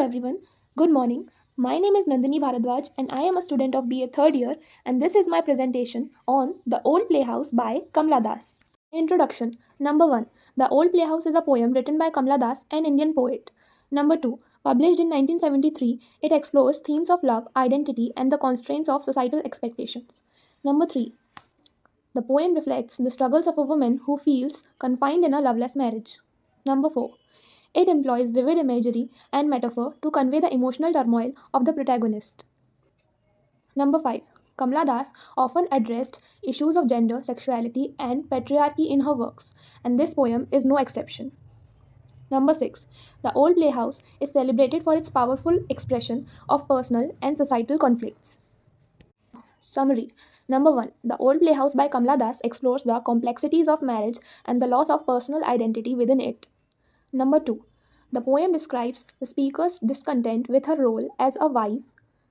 everyone, good morning. My name is Nandini Bharadwaj and I am a student of BA third year, and this is my presentation on The Old Playhouse by Kamla Das. Introduction. Number 1. The Old Playhouse is a poem written by Kamla Das, an Indian poet. Number 2. Published in 1973, it explores themes of love, identity, and the constraints of societal expectations. Number 3. The poem reflects the struggles of a woman who feels confined in a loveless marriage. Number 4. It employs vivid imagery and metaphor to convey the emotional turmoil of the protagonist. Number 5. Kamla Das often addressed issues of gender, sexuality, and patriarchy in her works, and this poem is no exception. Number 6. The Old Playhouse is celebrated for its powerful expression of personal and societal conflicts. Summary. Number 1. The Old Playhouse by Kamla Das explores the complexities of marriage and the loss of personal identity within it. Number 2. The poem describes the speaker's discontent with her role as a wife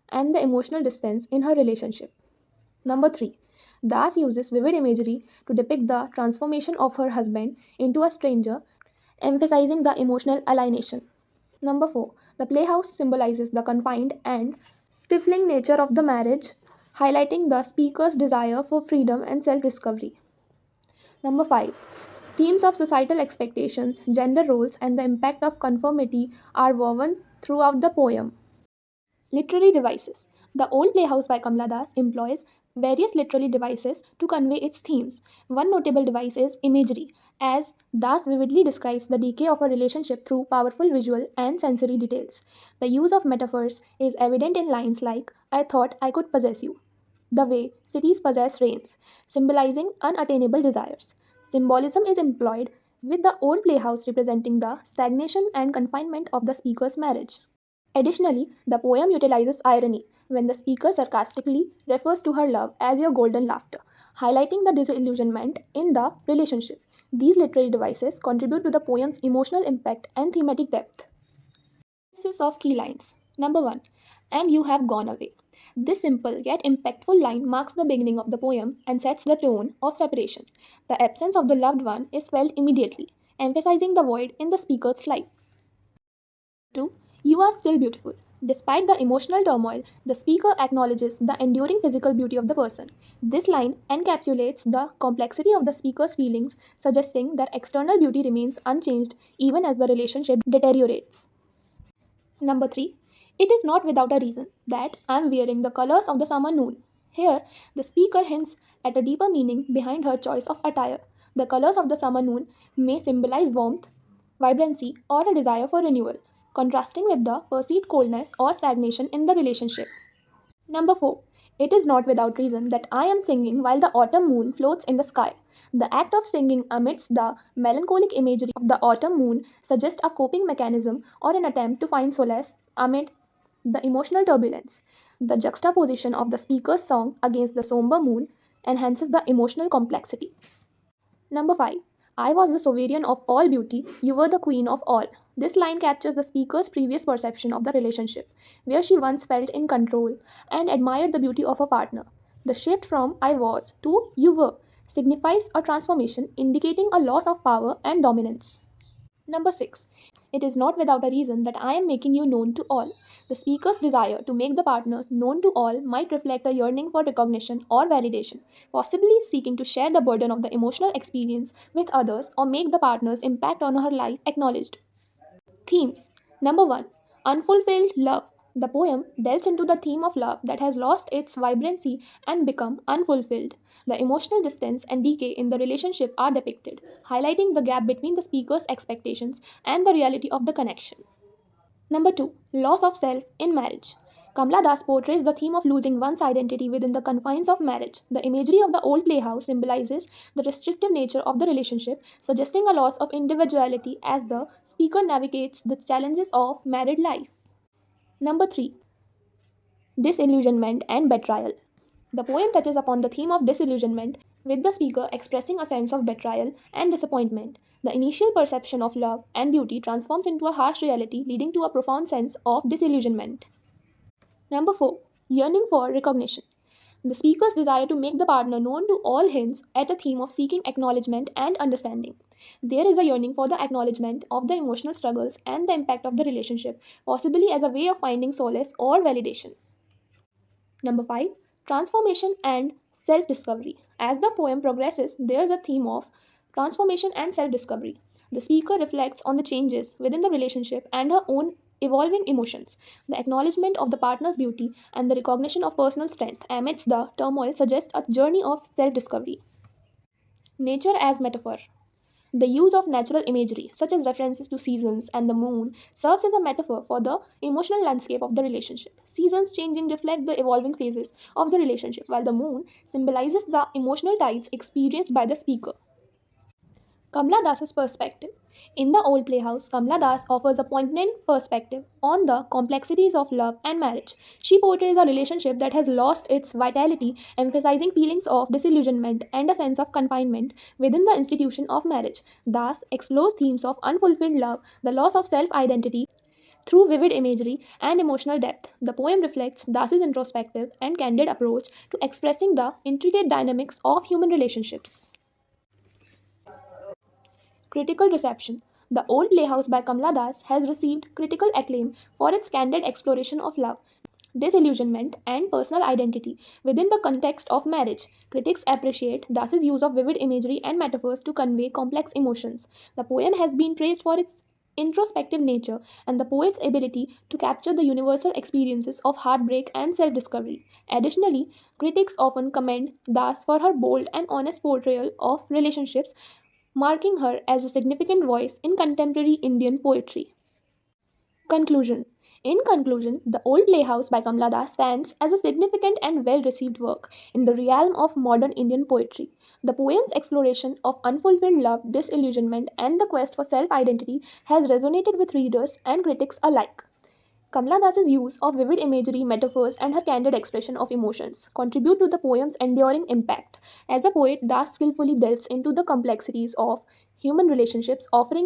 and the emotional distance in her relationship. Number 3. Das uses vivid imagery to depict the transformation of her husband into a stranger, emphasizing the emotional alienation. Number 4. The playhouse symbolizes the confined and stifling nature of the marriage, highlighting the speaker's desire for freedom and self-discovery. Number 5. Themes of societal expectations, gender roles, and the impact of conformity are woven throughout the poem. Literary devices. The Old Playhouse by Kamla Das employs various literary devices to convey its themes. One notable device is imagery, as Das vividly describes the decay of a relationship through powerful visual and sensory details. The use of metaphors is evident in lines like, "I thought I could possess you," "the way cities possess rains," symbolizing unattainable desires. Symbolism is employed, with the old playhouse representing the stagnation and confinement of the speaker's marriage. Additionally, the poem utilizes irony when the speaker sarcastically refers to her love as your golden laughter, highlighting the disillusionment in the relationship. These literary devices contribute to the poem's emotional impact and thematic depth. Analysis of key lines. Number 1. And you have gone away. This simple yet impactful line marks the beginning of the poem and sets the tone of separation. The absence of the loved one is felt immediately, emphasizing the void in the speaker's life. 2. You are still beautiful. Despite the emotional turmoil, the speaker acknowledges the enduring physical beauty of the person. This line encapsulates the complexity of the speaker's feelings, suggesting that external beauty remains unchanged even as the relationship deteriorates. Number 3. It is not without a reason that I am wearing the colors of the summer noon. Here, the speaker hints at a deeper meaning behind her choice of attire. The colors of the summer noon may symbolize warmth, vibrancy, or a desire for renewal, contrasting with the perceived coldness or stagnation in the relationship. Number 4. It is not without reason that I am singing while the autumn moon floats in the sky. The act of singing amidst the melancholic imagery of the autumn moon suggests a coping mechanism or an attempt to find solace amid the emotional turbulence. The juxtaposition of the speaker's song against the somber moon enhances the emotional complexity. Number 5. I was the sovereign of all beauty, you were the queen of all. This line captures the speaker's previous perception of the relationship, where she once felt in control and admired the beauty of her partner. The shift from "I was" to "you were" signifies a transformation, indicating a loss of power and dominance. Number 6. It is not without a reason that I am making you known to all. The speaker's desire to make the partner known to all might reflect a yearning for recognition or validation, possibly seeking to share the burden of the emotional experience with others or make the partner's impact on her life acknowledged. Themes. Number 1. Unfulfilled love. The poem delves into the theme of love that has lost its vibrancy and become unfulfilled. The emotional distance and decay in the relationship are depicted, highlighting the gap between the speaker's expectations and the reality of the connection. Number 2. Loss of self in marriage. Kamla Das portrays the theme of losing one's identity within the confines of marriage. The imagery of the old playhouse symbolizes the restrictive nature of the relationship, suggesting a loss of individuality as the speaker navigates the challenges of married life. Number 3. Disillusionment and betrayal. The poem touches upon the theme of disillusionment, with the speaker expressing a sense of betrayal and disappointment. The initial perception of love and beauty transforms into a harsh reality, leading to a profound sense of disillusionment. Number 4. Yearning for recognition. The speaker's desire to make the partner known to all hints at a theme of seeking acknowledgement and understanding. There is a yearning for the acknowledgement of the emotional struggles and the impact of the relationship, possibly as a way of finding solace or validation. Number 5. Transformation and self discovery. As the poem progresses, there is a theme of transformation and self discovery. The speaker reflects on the changes within the relationship and her own evolving emotions. The acknowledgement of the partner's beauty and the recognition of personal strength amidst the turmoil suggest a journey of self discovery. Nature as metaphor. The use of natural imagery, such as references to seasons and the moon, serves as a metaphor for the emotional landscape of the relationship. Seasons changing reflect the evolving phases of the relationship, while the moon symbolizes the emotional tides experienced by the speaker. Kamla Das's perspective. In the old playhouse, Kamla Das offers a poignant perspective on the complexities of love and marriage. She portrays a relationship that has lost its vitality, emphasizing feelings of disillusionment and a sense of confinement within the institution of marriage. Das explores themes of unfulfilled love, the loss of self identity, through vivid imagery and emotional depth. The poem reflects Das's introspective and candid approach to expressing the intricate dynamics of human relationships. Critical reception. The Old Playhouse by Kamla Das has received critical acclaim for its candid exploration of love, disillusionment, and personal identity within the context of marriage. Critics appreciate Das's use of vivid imagery and metaphors to convey complex emotions. The poem has been praised for its introspective nature and the poet's ability to capture the universal experiences of heartbreak and self discovery. Additionally, critics often commend Das for her bold and honest portrayal of relationships, marking her as a significant voice in contemporary Indian poetry. Conclusion. In conclusion, The Old Playhouse by Kamla Das stands as a significant and well received work in the realm of modern Indian poetry. The poem's exploration of unfulfilled love, disillusionment, and the quest for self identity has resonated with readers and critics alike. Kamla Das's use of vivid imagery, metaphors, and her candid expression of emotions contribute to the poem's enduring impact. As a poet, Das skillfully delves into the complexities of human relationships, offering.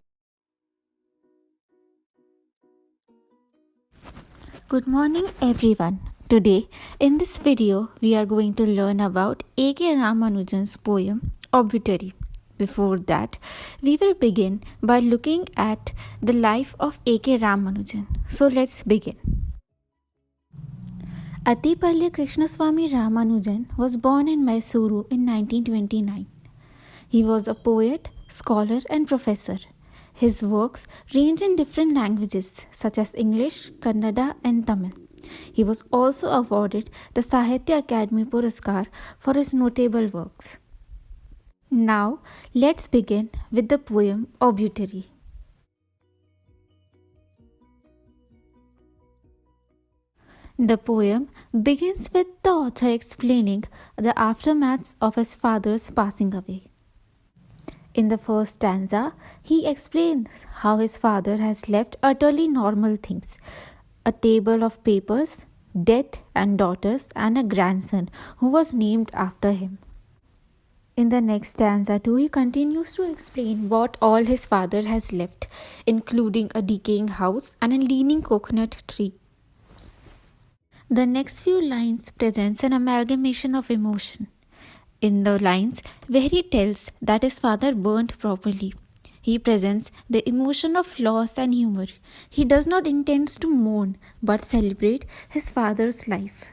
Good morning everyone. Today in this video we are going to learn about A.K. Ramanujan's poem Obituary. Before that, we will begin by looking at the life of A.K. Ramanujan. So let's begin. Atipalli Krishnaswamy Ramanujan was born in Mysuru in 1929. He was a poet, scholar and professor. His works range in different languages such as English, Kannada and Tamil. He was also awarded the Sahitya Akademi Puraskar for his notable works. Now, let's begin with the poem Obituary. The poem begins with the author explaining the aftermaths of his father's passing away. In the first stanza, he explains how his father has left utterly normal things: a table of papers, death and daughters, and a grandson who was named after him. In the next stanza too, he continues to explain what all his father has left, including a decaying house and a leaning coconut tree. The next few lines presents an amalgamation of emotion. In the lines where he tells that his father burnt properly, he presents the emotion of loss and humor. He does not intend to mourn but celebrate his father's life.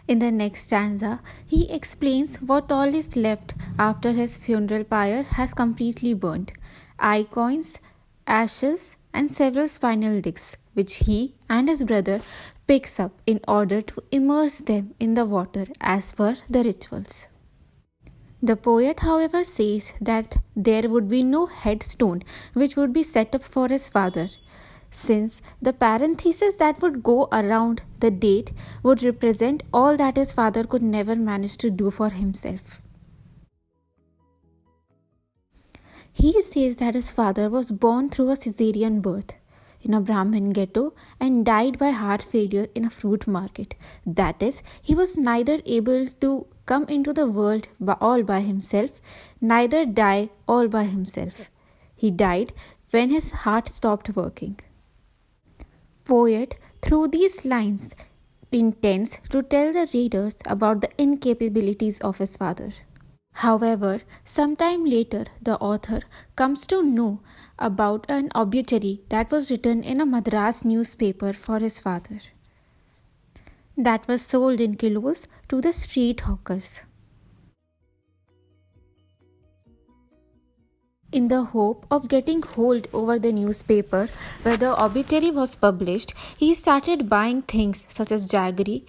In the next stanza, he explains what all is left after his funeral pyre has completely burnt: eye coins, ashes, and several spinal discs, which he and his brother picks up in order to immerse them in the water as per the rituals. The poet, however, says that there would be no headstone which would be set up for his father, since the parenthesis that would go around the date would represent all that his father could never manage to do for himself. He says that his father was born through a caesarean birth in a Brahmin ghetto and died by heart failure in a fruit market. That is, he was neither able to come into the world all by himself, neither die all by himself. He died when his heart stopped working. Poet, through these lines, intends to tell the readers about the incapabilities of his father. However, sometime later, the author comes to know about an obituary that was written in a Madras newspaper for his father, that was sold in kilos to the street hawkers. In the hope of getting hold over the newspaper where the obituary was published, he started buying things such as jaggery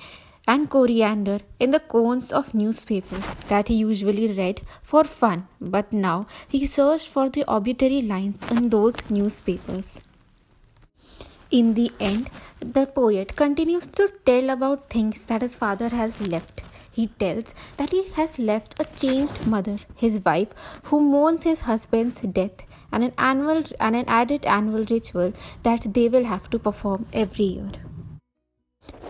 and coriander in the cones of newspaper that he usually read for fun, but now he searched for the obituary lines in those newspapers. In the end, the poet continues to tell about things that his father has left. He tells that he has left a changed mother, his wife, who mourns his husband's death, and an added annual ritual that they will have to perform every year.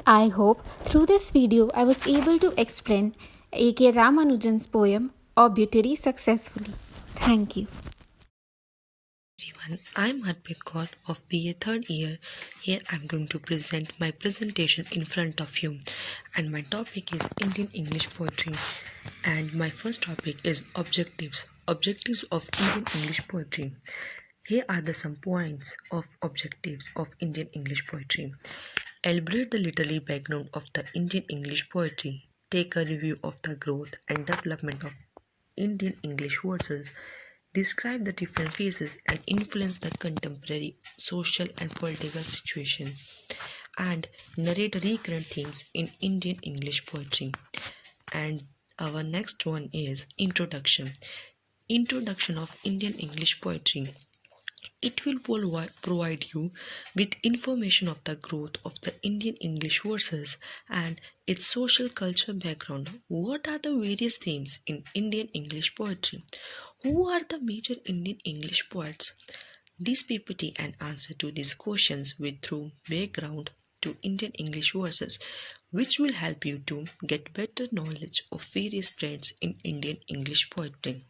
I hope through this video I was able to explain A.K. Ramanujan's poem Obituary successfully. Thank you. Everyone, I'm Harpreet Kaur of BA third year. Here I'm going to present my presentation in front of you, and my topic is Indian English poetry. And my first topic is objectives of Indian English poetry. Here are the some points of objectives of Indian English poetry. Elaborate the literary background of the Indian English poetry. Take a review of the growth and development of Indian English verses. Describe the different phases and influence the contemporary social and political situations, and narrate recurrent themes in Indian English poetry. And our next one is introduction. Introduction of Indian English poetry. It will provide you with information of the growth of the Indian English verses and its social culture background. What are the various themes in Indian English poetry? Who are the major Indian English poets? This PPT and answer to these questions with through background to Indian English verses, which will help you to get better knowledge of various trends in Indian English poetry.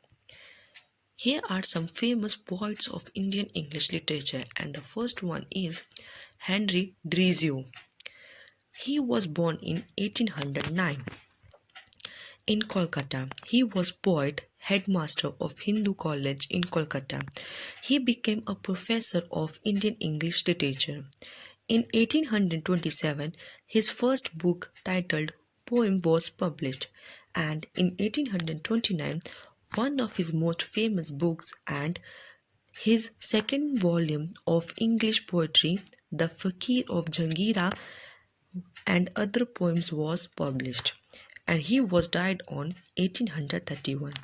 Here are some famous poets of Indian English literature, and the first one is Henry Drizio. He was born in 1809 in Kolkata. He was poet, headmaster of Hindu College in Kolkata. He became a professor of Indian English literature. In 1827, his first book titled Poem was published, and in 1829, one of his most famous books and his second volume of English poetry, The Fakir of Jangira and Other Poems, was published, and he was died on 1831.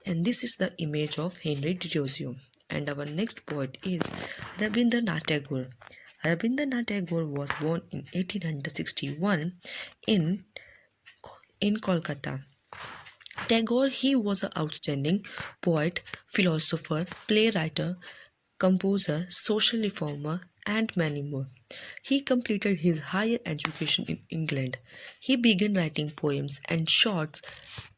And this is the image of Henry Thoreau. And our next poet is Rabindranath Tagore. Rabindranath Tagore was born in 1861 in Kolkata. Tagore, he was an outstanding poet, philosopher, playwright, composer, social reformer, and many more. He completed his higher education in England. He began writing poems and short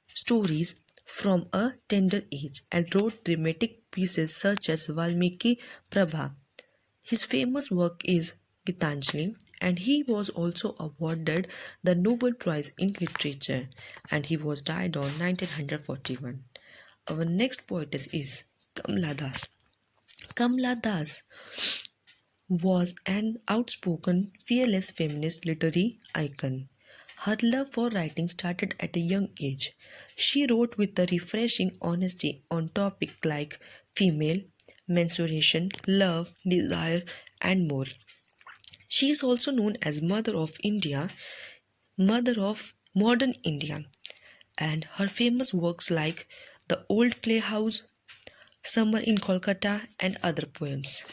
stories from a tender age and wrote dramatic pieces such as Valmiki Prabha. His famous work is Gitanjali, and he was also awarded the Nobel Prize in Literature, and he was died on 1941. Our next poetess is Kamala Das. Kamala Das was an outspoken, fearless feminist literary icon. Her love for writing started at a young age. She wrote with a refreshing honesty on topics like female, menstruation, love, desire, and more. She is also known as Mother of India, Mother of Modern India, and her famous works like The Old Playhouse, Summer in Kolkata, and other poems.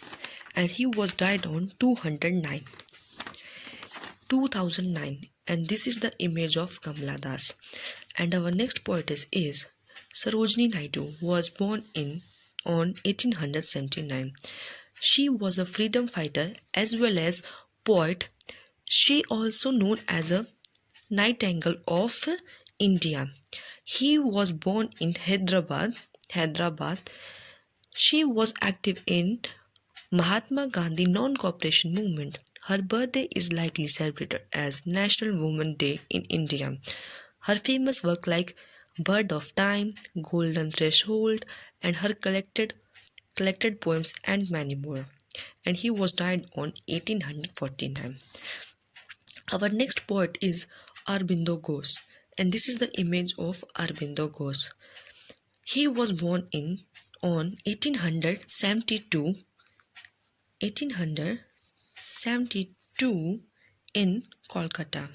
And he was died on 2009, and this is the image of Kamala Das. And our next poetess is Sarojini Naidu, was born on 1879. She was a freedom fighter as well as poet. She also known as a Nightingale of India. He was born in Hyderabad. She was active in Mahatma Gandhi non-cooperation movement. Her birthday is likely celebrated as National Women's Day in India. Her famous work like Bird of Time, Golden Threshold, and her collected poems and many more. And he was died on 1849. Our next poet is Aurobindo Ghosh, and this is the image of Aurobindo Ghosh. He was born in on 1872 in Kolkata.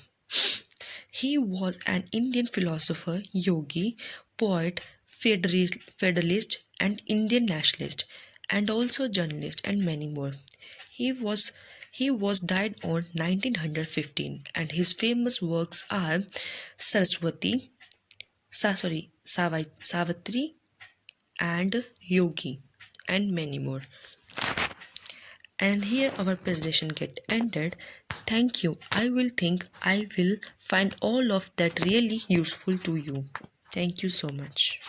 He was an Indian philosopher, yogi, poet, federalist, and Indian nationalist, and also journalist, and many more. He was he was died on 1915, and his famous works are Saraswati, Savitri, and Yogi, and many more. And here our presentation get ended. Thank you. I will think I will find all of that really useful to you. Thank you so much.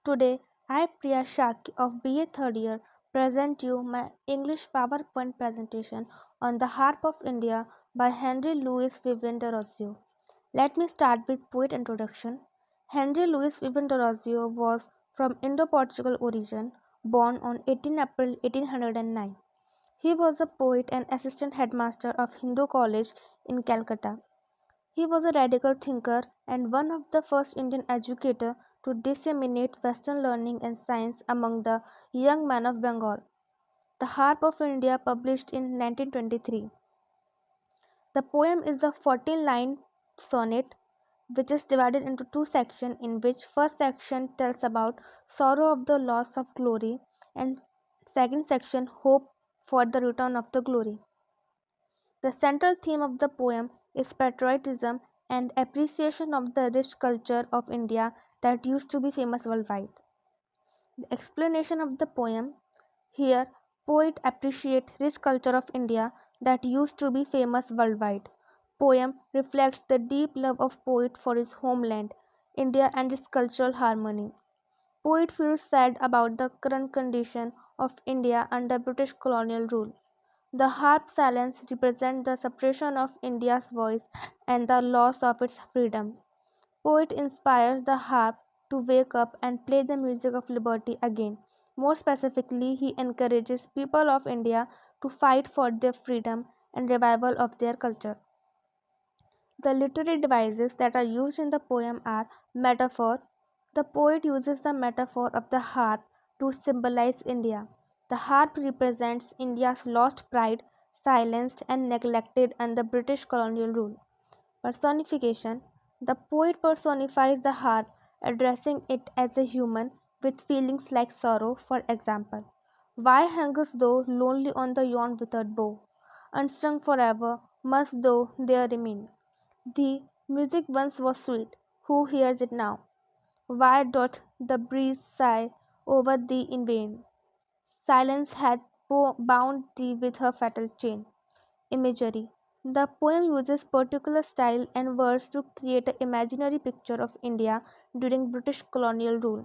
Today, I, Priya Shaki of BA third year, present you my English PowerPoint presentation on the Harp of India by Henry Louis Vivien de Rossio. Let me start with poet introduction. Henry Louis Vivien de Rossio was from Indo-Portugal origin, born on 18 April 1809. He was a poet and assistant headmaster of Hindu College in Calcutta. He was a radical thinker and one of the first Indian educators to disseminate Western learning and science among the young men of Bengal. The Harp of India, published in 1923. The poem is a 14-line sonnet which is divided into two sections, in which first section tells about sorrow of the loss of glory and second section hope for the return of the glory. The central theme of the poem is patriotism and appreciation of the rich culture of India that used to be famous worldwide. The explanation of the poem: here, poet appreciate rich culture of India that used to be famous worldwide. Poem reflects the deep love of poet for his homeland, India, and its cultural harmony. Poet feels sad about the current condition of India under British colonial rule. The harp silence represents the suppression of India's voice and the loss of its freedom. Poet inspires the harp to wake up and play the music of liberty again. More specifically, he encourages people of India to fight for their freedom and revival of their culture. The literary devices that are used in the poem are metaphor. The poet uses the metaphor of the harp to symbolize India. The harp represents India's lost pride, silenced and neglected under British colonial rule. Personification: the poet personifies the harp, addressing it as a human with feelings like sorrow. For example, why hangest thou lonely on the yon withered bough? Unstrung forever must thou there remain. The music once was sweet, who hears it now? Why doth the breeze sigh over thee in vain? Silence hath bound thee with her fatal chain. Imagery: the poem uses particular style and words to create an imaginary picture of India during British colonial rule,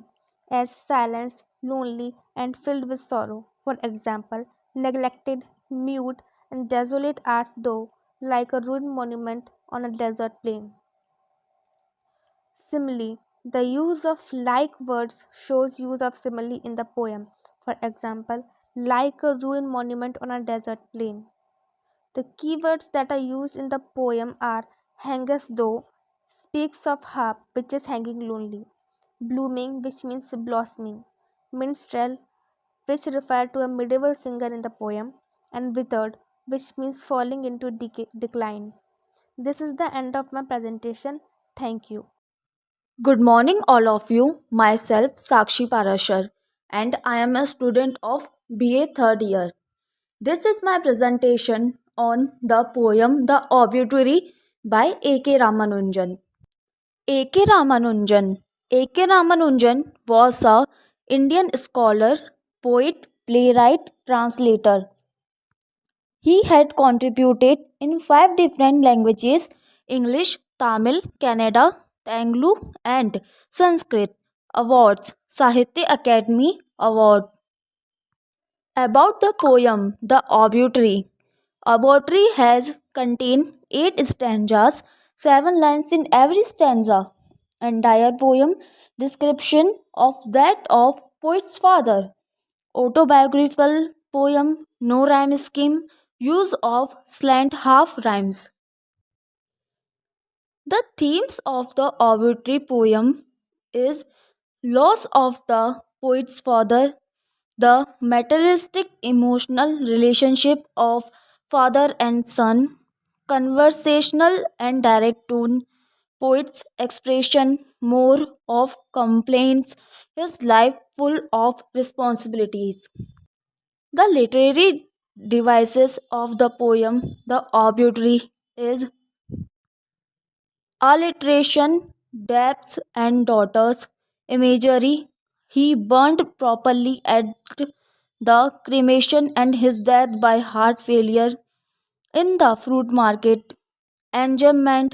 as silenced, lonely, and filled with sorrow. For example, neglected, mute, and desolate art thou, like a ruined monument on a desert plain. Simile: the use of like words shows use of simile in the poem. For example, like a ruined monument on a desert plain. The keywords that are used in the poem are hangest thou, speaks of harp which is hanging lonely, blooming which means blossoming, minstrel which refer to a medieval singer in the poem, and withered which means falling into decline. This is the end of my presentation. Thank you. Good morning, all of you. Myself, Sakshi Parashar, and I am a student of BA third year. This is my presentation on the poem The Obituary by A.K. Ramanujan. A.K. Ramanujan. A.K. Ramanujan was a Indian scholar, poet, playwright, translator. He had contributed in five different languages: English, Tamil, Kannada, Telugu, and Sanskrit. Awards: Sahitya Academy Award. About the poem The Obituary. Poetry has contained 8 stanzas, 7 lines in every stanza. Entire poem description of that of poet's father. Autobiographical poem, no rhyme scheme, use of slant half rhymes. The themes of the obituary poem is loss of the poet's father, the materialistic emotional relationship of father and son, conversational and direct tone, poet's expression more of complaints, his life full of responsibilities. The literary devices of the poem, the obituary, is alliteration, depths and daughters, imagery. He burned properly at the cremation and his death by heart failure in the fruit market, enjambment,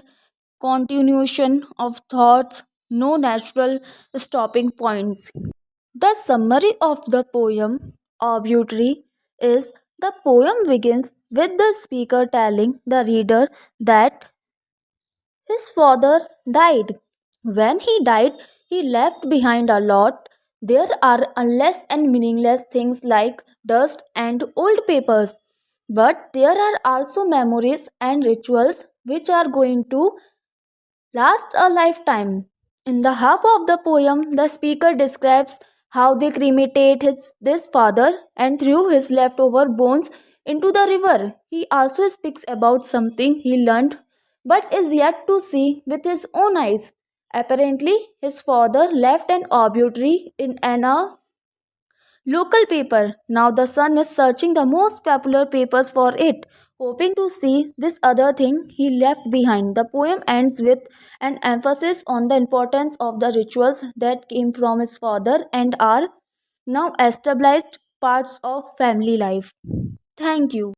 continuation of thoughts, no natural stopping points. The summary of the poem, Obituary, is the poem begins with the speaker telling the reader that his father died. When he died, he left behind a lot. There are unless and meaningless things like dust and old papers. But there are also memories and rituals which are going to last a lifetime. In the half of the poem, the speaker describes how they cremated this father and threw his leftover bones into the river. He also speaks about something he learned but is yet to see with his own eyes. Apparently, his father left an obituary in an local paper. Now the son is searching the most popular papers for it, hoping to see this other thing he left behind. The poem ends with an emphasis on the importance of the rituals that came from his father and are now established parts of family life. Thank you.